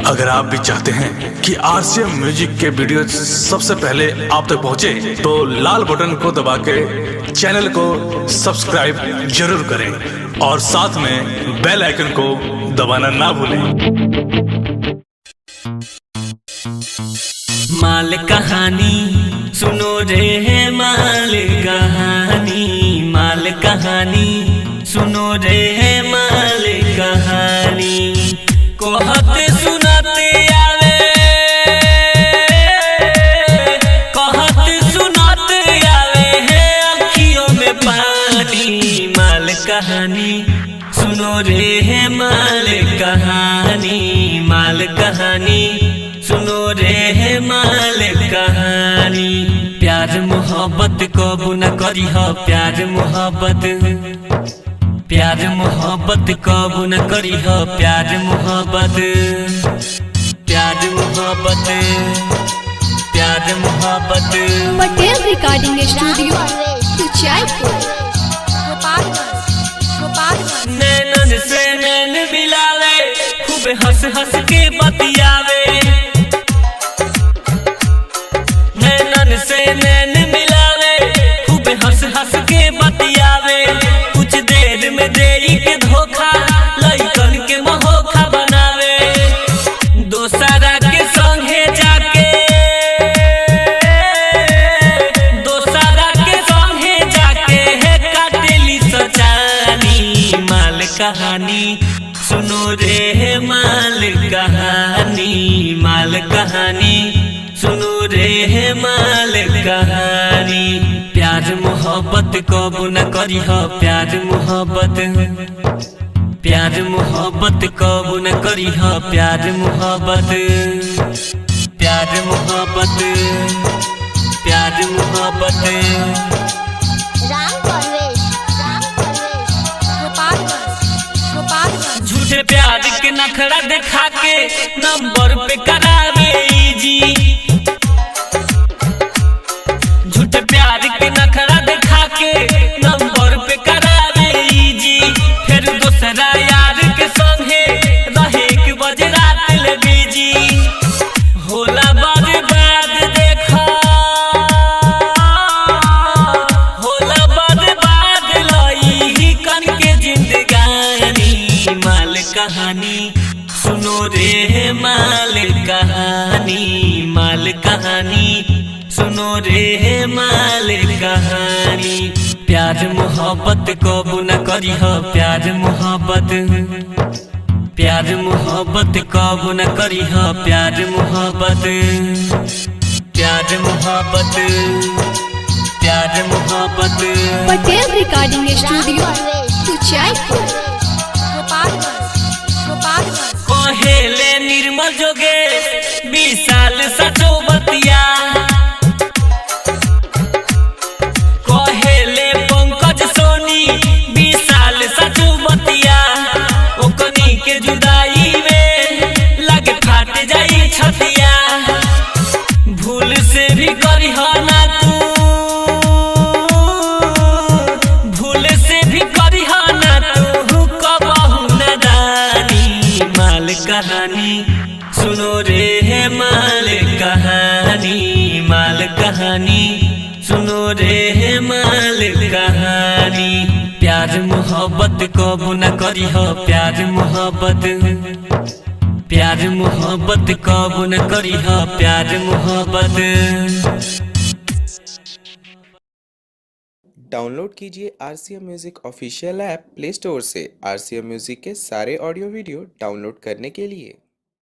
अगर आप भी चाहते हैं कि आरसीएम म्यूजिक के वीडियो सबसे पहले आप तक पहुंचे, तो लाल बटन को दबा के चैनल को सब्सक्राइब जरूर करें और साथ में बेल आइकन को दबाना ना भूलें। माल कहानी सुनो रे माल कहानी, माल कहानी सुनो रे माल कहानी। कहते सुनाते आवे, कहते सुनाते आवे है अखियों में पानी। माल कहानी सुनो रे माल कहानी, माल कहानी सुनो रे माल कहानी। प्यार मोहब्बत कबू न करी हो, प्यार मोहब्बत, प्यार मोहब्बत कबू न करी हो, प्यार मोहब्बत, प्यार मोहब्बत, प्यार मोहब्बत। पटेल रिकॉर्डिंग स्टूडियो नैनन से नैन मिलावे, खूब हंस हंस के बतियावे। नैनन से नैन मिलावे, खूब हंस हंस के बतियावे। कुछ देर में देई के धोखा, लइकन के महोखा बनावे। दोसरा के संगे जाके, दोसरा के संगे जाके है काटेली सचानी। माल कहानी सुनो रे माल कहानी, माल कहानी सुनो रे माल कहानी। प्यार मोहब्बत कबू न करी हो, प्यार मोहब्बत, प्यार मोहब्बत कबू न करी हो, प्यार मोहब्बत, प्यार मोहब्बत, प्यार मोहब्बत। झूठे प्यार के नखरा दिखा के नंबर पे करावे जी। झूठे प्यार के नखरा दिखा के नंबर पे करावे जी। फिर दूसरा यार के संगे रहे के बजे रात ले बीजी। होला बर्बाद देखा, होला बर्बाद लई कन के जिंदगानी। माल कहानी सुनो रे माल कहानी, माल कहानी सुनो रे माल कहानी। प्यार मोहब्बत कबू न करी हो, प्यार मोहब्बत, प्यार मोहब्बत कबू न करी हो, प्यार मोहब्बत, प्यार मोहब्बत, प्यार मोहब्बत। पटेल रिकॉर्डिंग स्टूडियो कहेले निर्मल जोगे 20 साल सचो बतिया। कहेले पंकज सोनी 20 साल सचो बतिया। ओकनी के जुदाई में लगे फाट जाई छतिया। भूल से भी करी हो ना तू, भूल से भी करी हो ना तू कबहू न दानी। माल कहानी सुनो रे माल कहानी, माल कहानी सुनो रे माल कहानी। प्यार मोहब्बत कबू न करी हो, प्यार मोहब्बत, प्यार मोहब्बत कबू न करी हो, प्यार मोहब्बत। डाउनलोड कीजिए RCM music official app play store से। आरसीएम म्यूजिक के सारे ऑडियो वीडियो डाउनलोड करने के लिए